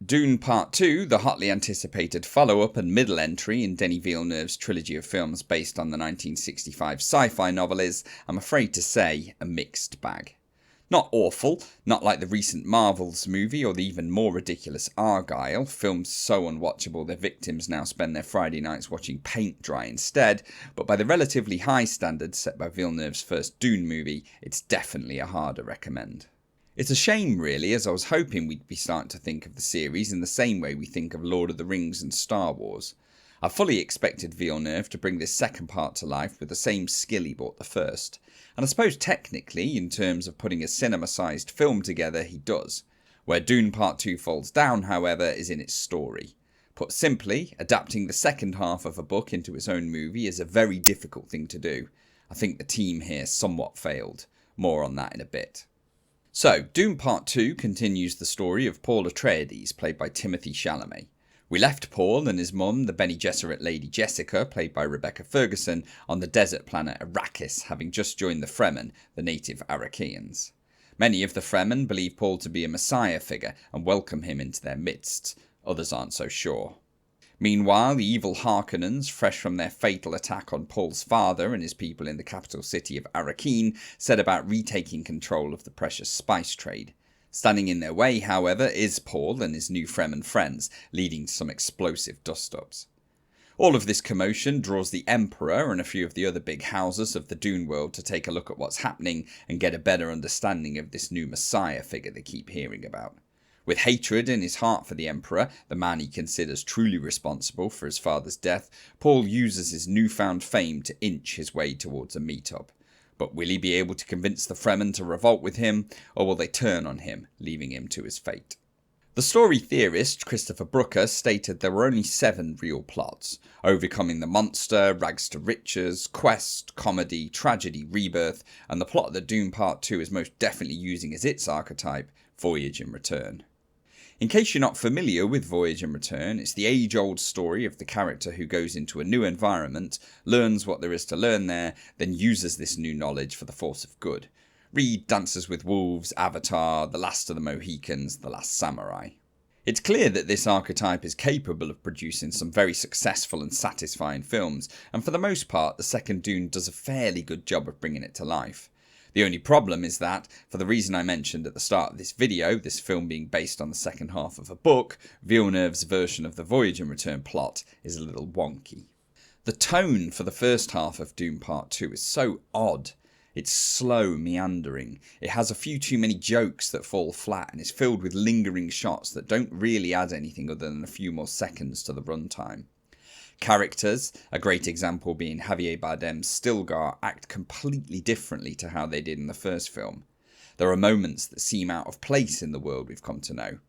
Dune Part Two, the hotly anticipated follow-up and middle entry in Denis Villeneuve's trilogy of films based on the 1965 sci-fi novel is, I'm afraid to say, a mixed bag. Not awful, not like the recent Marvels movie or the even more ridiculous Argylle, films so unwatchable their victims now spend their Friday nights watching paint dry instead, but by the relatively high standards set by Villeneuve's first Dune movie, it's definitely a harder recommend. It's a shame really, as I was hoping we'd be starting to think of the series in the same way we think of Lord of the Rings and Star Wars. I fully expected Villeneuve to bring this second part to life with the same skill he brought the first, and I suppose technically, in terms of putting a cinema-sized film together, he does. Where Dune Part 2 falls down, however, is in its story. Put simply, adapting the second half of a book into its own movie is a very difficult thing to do. I think the team here somewhat failed. More on that in a bit. So, Dune Part 2 continues the story of Paul Atreides, played by Timothee Chalamet. We left Paul and his mum, the Bene Gesserit Lady Jessica, played by Rebecca Ferguson, on the desert planet Arrakis, having just joined the Fremen, the native Arakeans. Many of the Fremen believe Paul to be a messiah figure and welcome him into their midst. Others aren't so sure. Meanwhile, the evil Harkonnens, fresh from their fatal attack on Paul's father and his people in the capital city of Arrakeen, set about retaking control of the precious spice trade. Standing in their way, however, is Paul and his new Fremen friends, leading to some explosive dust-ups. All of this commotion draws the Emperor and a few of the other big houses of the Dune world to take a look at what's happening and get a better understanding of this new messiah figure they keep hearing about. With hatred in his heart for the Emperor, the man he considers truly responsible for his father's death, Paul uses his newfound fame to inch his way towards a meet-up. But will he be able to convince the Fremen to revolt with him, or will they turn on him, leaving him to his fate? The story theorist Christopher Brooker stated there were only 7 real plots: overcoming the monster, rags to riches, quest, comedy, tragedy, rebirth, and the plot that Dune Part 2 is most definitely using as its archetype, voyage and return. In case you're not familiar with Voyage and Return, it's the age-old story of the character who goes into a new environment, learns what there is to learn there, then uses this new knowledge for the force of good. Read Dances with Wolves, Avatar, The Last of the Mohicans, The Last Samurai. It's clear that this archetype is capable of producing some very successful and satisfying films, and for the most part the second Dune does a fairly good job of bringing it to life. The only problem is that, for the reason I mentioned at the start of this video, this film being based on the second half of a book, Villeneuve's version of the Voyage and Return plot is a little wonky. The tone for the first half of Dune Part 2 is so odd. It's slow, meandering. It has a few too many jokes that fall flat and is filled with lingering shots that don't really add anything other than a few more seconds to the runtime. Characters, a great example being Javier Bardem's Stilgar, act completely differently to how they did in the first film. There are moments that seem out of place in the world we've come to know.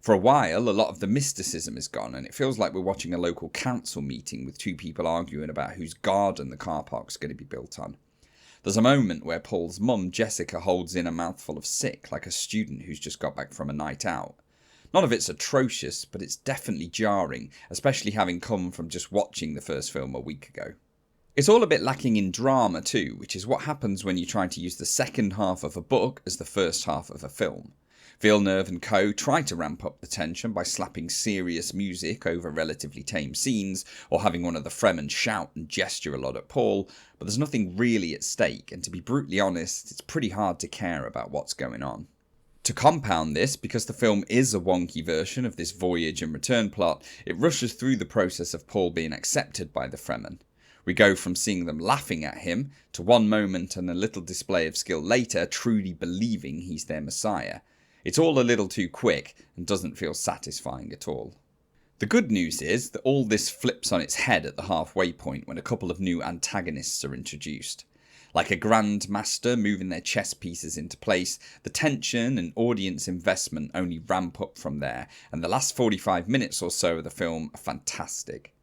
For a while, a lot of the mysticism is gone, and it feels like we're watching a local council meeting with 2 people arguing about whose garden the car park's going to be built on. There's a moment where Paul's mum, Jessica, holds in a mouthful of sick like a student who's just got back from a night out. None of it's atrocious, but it's definitely jarring, especially having come from just watching the first film a week ago. It's all a bit lacking in drama too, which is what happens when you try to use the second half of a book as the first half of a film. Villeneuve and co try to ramp up the tension by slapping serious music over relatively tame scenes, or having one of the Fremen shout and gesture a lot at Paul, but there's nothing really at stake, and to be brutally honest, it's pretty hard to care about what's going on. To compound this, because the film is a wonky version of this voyage and return plot, it rushes through the process of Paul being accepted by the Fremen. We go from seeing them laughing at him, to one moment and a little display of skill later truly believing he's their messiah. It's all a little too quick and doesn't feel satisfying at all. The good news is that all this flips on its head at the halfway point when a couple of new antagonists are introduced. Like a grand master moving their chess pieces into place, the tension and audience investment only ramp up from there, and the last 45 minutes or so of the film are fantastic.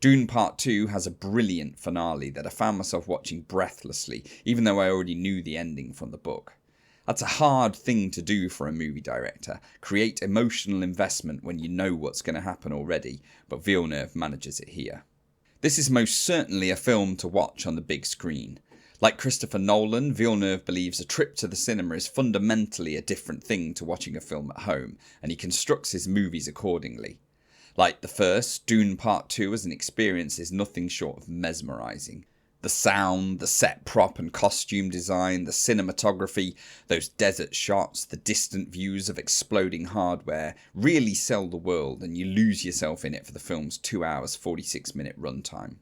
Dune Part 2 has a brilliant finale that I found myself watching breathlessly, even though I already knew the ending from the book. That's a hard thing to do for a movie director, create emotional investment when you know what's going to happen already, but Villeneuve manages it here. This is most certainly a film to watch on the big screen. Like Christopher Nolan, Villeneuve believes a trip to the cinema is fundamentally a different thing to watching a film at home, and he constructs his movies accordingly. Like the first, Dune Part Two as an experience is nothing short of mesmerising. The sound, the set prop and costume design, the cinematography, those desert shots, the distant views of exploding hardware really sell the world, and you lose yourself in it for the film's 2 hours 46-minute runtime.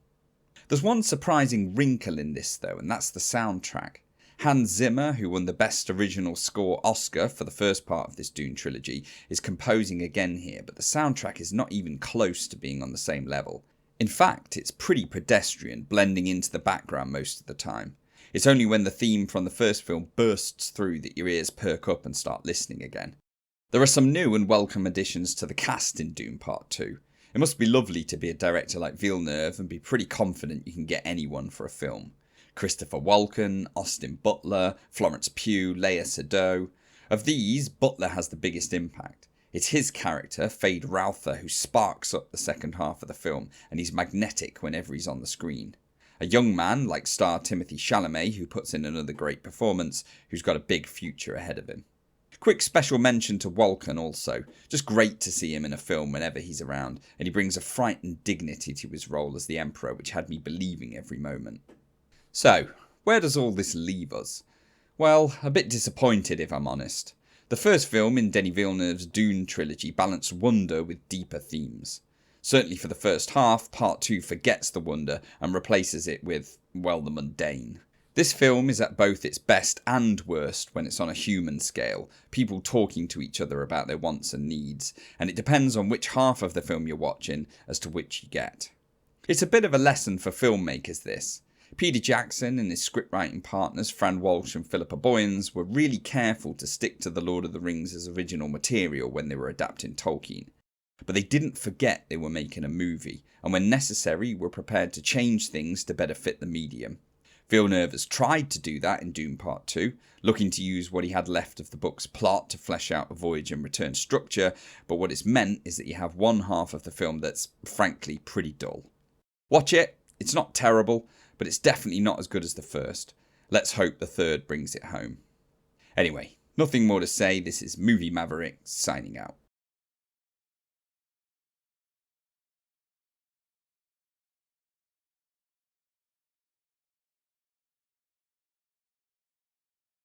There's one surprising wrinkle in this though, and that's the soundtrack. Hans Zimmer, who won the Best Original Score Oscar for the first part of this Dune trilogy, is composing again here, but the soundtrack is not even close to being on the same level. In fact, it's pretty pedestrian, blending into the background most of the time. It's only when the theme from the first film bursts through that your ears perk up and start listening again. There are some new and welcome additions to the cast in Dune Part 2. It must be lovely to be a director like Villeneuve and be pretty confident you can get anyone for a film. Christopher Walken, Austin Butler, Florence Pugh, Lea Seydoux. Of these, Butler has the biggest impact. It's his character, Fade Routher, who sparks up the second half of the film, and he's magnetic whenever he's on the screen. A young man like star Timothee Chalamet, who puts in another great performance, who's got a big future ahead of him. Quick special mention to Walken also. Just great to see him in a film whenever he's around, and he brings a frightened dignity to his role as the Emperor, which had me believing every moment. So, where does all this leave us? Well, a bit disappointed if I'm honest. The first film in Denis Villeneuve's Dune trilogy balanced wonder with deeper themes. Certainly for the first half, Part 2 forgets the wonder and replaces it with, well, the mundane. This film is at both its best and worst when it's on a human scale, people talking to each other about their wants and needs, and it depends on which half of the film you're watching as to which you get. It's a bit of a lesson for filmmakers, this. Peter Jackson and his scriptwriting partners Fran Walsh and Philippa Boyens were really careful to stick to The Lord of the Rings' original material when they were adapting Tolkien. But they didn't forget they were making a movie, and when necessary were prepared to change things to better fit the medium. Villeneuve has tried to do that in Dune Part 2, looking to use what he had left of the book's plot to flesh out a voyage and return structure, but what it's meant is that you have one half of the film that's, frankly, pretty dull. Watch it, it's not terrible, but it's definitely not as good as the first. Let's hope the third brings it home. Anyway, nothing more to say. This is Movie Maverick signing out.